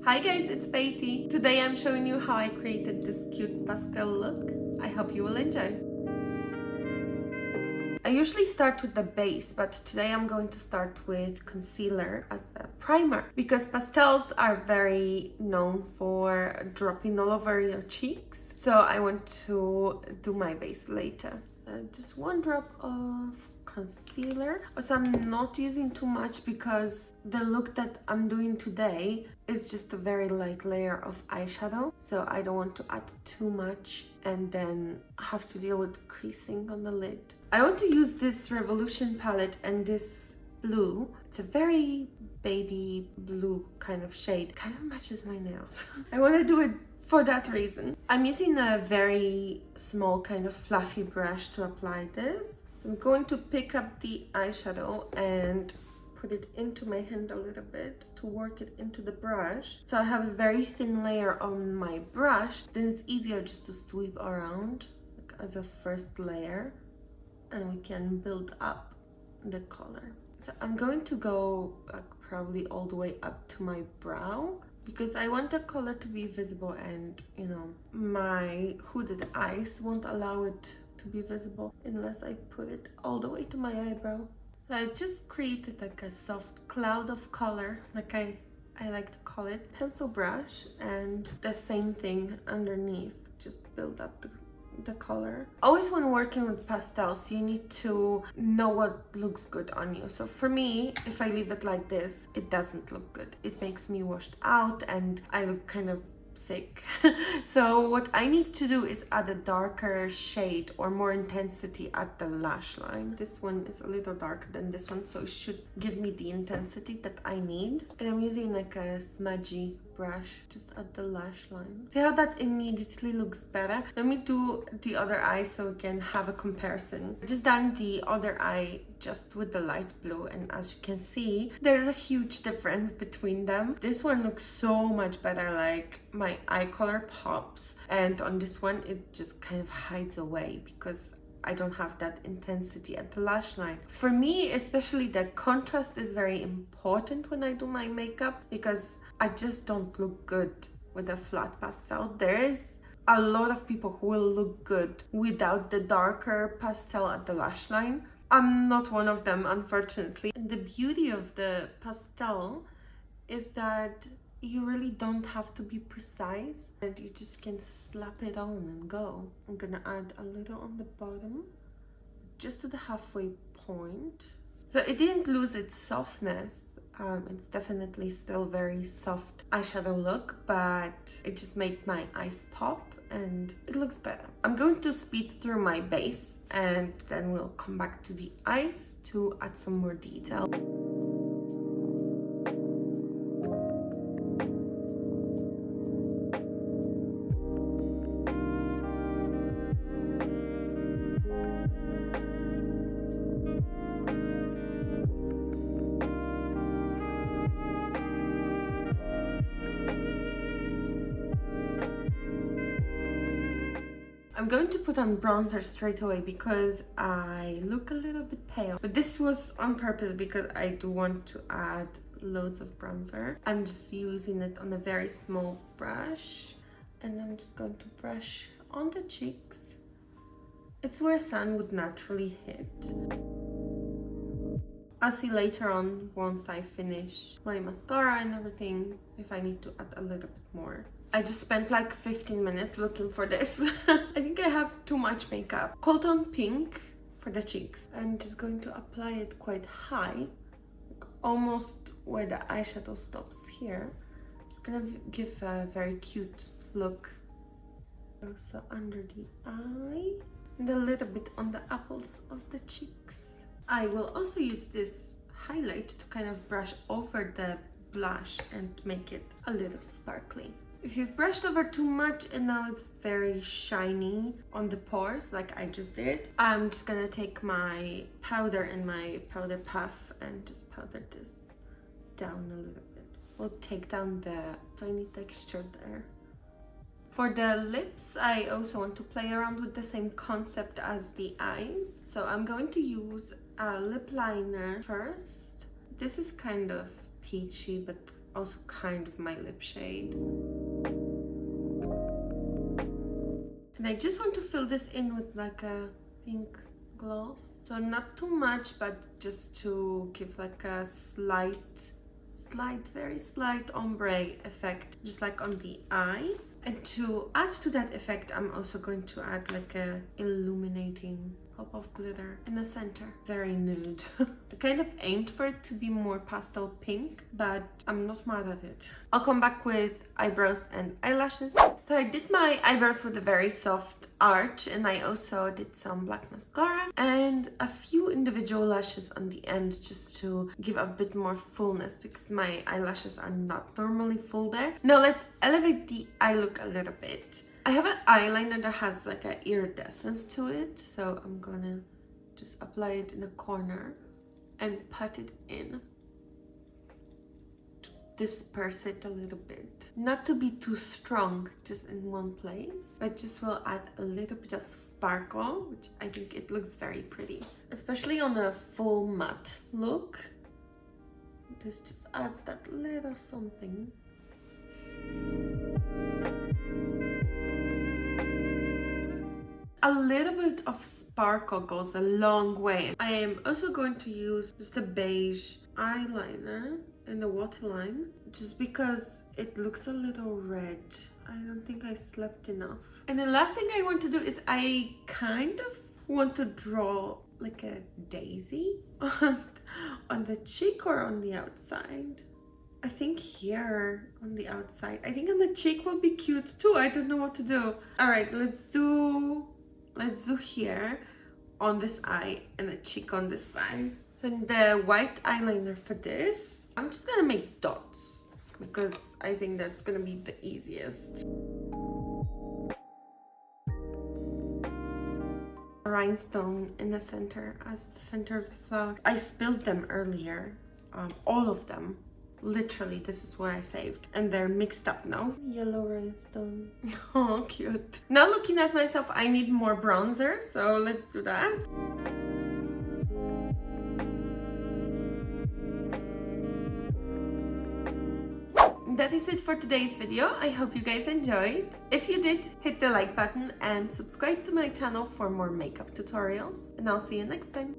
Hi guys, it's Beatty. Today I'm showing you how I created this cute pastel look. I hope you will enjoy. I usually start with the base, but today I'm going to start with concealer as the primer because pastels are very known for dropping all over your cheeks. So I want to do my base later. Just one drop of concealer. Also, I'm not using too much because the look that I'm doing today is just a very light layer of eyeshadow. So I don't want to add too much and then have to deal with creasing on the lid. I want to use this Revolution palette and this blue. It's a very baby blue kind of shade. Kind of matches my nails. I want to do it for that reason. I'm using a very small kind of fluffy brush to apply this. So I'm going to pick up the eyeshadow and put it into my hand a little bit to work it into the brush. So I have a very thin layer on my brush, then it's easier just to sweep around like as a first layer and we can build up the color. So I'm going to go probably all the way up to my brow because I want the color to be visible and, you know, my hooded eyes won't allow it to be visible unless I put it all the way to my eyebrow. So I just created like a soft cloud of color, like I like to call it, pencil brush, and the same thing underneath, just build up the color. Always when working with pastels, you need to know what looks good on you. So for me, if I leave it like this, it doesn't look good. It makes me washed out and I look kind of sick. So what I need to do is add a darker shade or more intensity at the lash line. This one is a little darker than this one, so it should give me the intensity that I need. And I'm using like a smudgy brush just at the lash line. See how that immediately looks better? Let me do the other eye so we can have a comparison. I just done the other eye just with the light blue, and as you can see, there's a huge difference between them. This one looks so much better, like my eye color pops, and on this one it just kind of hides away because I don't have that intensity at the lash line. For me, especially, the contrast is very important when I do my makeup because I just don't look good with a flat pastel. There is a lot of people who will look good without the darker pastel at the lash line. I'm not one of them, unfortunately. And the beauty of the pastel is that you really don't have to be precise and you just can slap it on and go. I'm gonna add a little on the bottom, just to the halfway point. So it didn't lose its softness. It's definitely still very soft eyeshadow look, but it just made my eyes pop and it looks better. I'm going to speed through my base and then we'll come back to the eyes to add some more detail. I'm going to put on bronzer straight away because I look a little bit pale. But this was on purpose because I do want to add loads of bronzer. I'm just using it on a very small brush. And I'm just going to brush on the cheeks. It's where sun would naturally hit. I'll see later on, once I finish my mascara and everything, if I need to add a little bit more. I just spent like 15 minutes looking for this. I think I have too much makeup. Colton Pink for the cheeks. I'm just going to apply it quite high, like almost where the eyeshadow stops here. It's gonna give a very cute look. Also under the eye and a little bit on the apples of the cheeks. I will also use this highlight to kind of brush over the blush and make it a little sparkly. If you've brushed over too much and now it's very shiny on the pores like I just did, I'm just gonna take my powder and my powder puff and just powder this down a little bit. We'll take down the tiny texture there. For the lips, I also want to play around with the same concept as the eyes. So I'm going to use a lip liner first. This is kind of peachy but also kind of my lip shade. And I just want to fill this in with like a pink gloss. So not too much, but just to give like a very slight ombre effect, just like on the eye. And to add to that effect, I'm also going to add like a illuminating pop of glitter in the center. Very nude. I kind of aimed for it to be more pastel pink, but I'm not mad at it. I'll come back with eyebrows and eyelashes. So I did my eyebrows with a very soft arch, and I also did some black mascara and a few individual lashes on the end just to give a bit more fullness, because my eyelashes are not normally full there. Now let's elevate the eye look a little bit. I have an eyeliner that has like an iridescence to it, so I'm gonna just apply it in a corner and pat it in to disperse it a little bit. Not to be too strong, just in one place, but just will add a little bit of sparkle, which I think it looks very pretty, especially on a full matte look. This just adds that little something. A little bit of sparkle goes a long way. I am also going to use just a beige eyeliner in the waterline, just because it looks a little red. I don't think I slept enough. And the last thing I want to do is I kind of want to draw like a daisy on the cheek or on the outside. I think here on the outside. I think on the cheek will be cute too. I don't know what to do. All right, let's do here on this eye and a cheek on this side. So in the white eyeliner for this, I'm just gonna make dots because I think that's gonna be the easiest. A rhinestone in the center as the center of the flower. I spilled them earlier, all of them. Literally, this is what I saved. And they're mixed up now. Yellow rhinestone. Oh, cute. Now looking at myself, I need more bronzer. So let's do that. That is it for today's video. I hope you guys enjoyed. If you did, hit the like button and subscribe to my channel for more makeup tutorials. And I'll see you next time.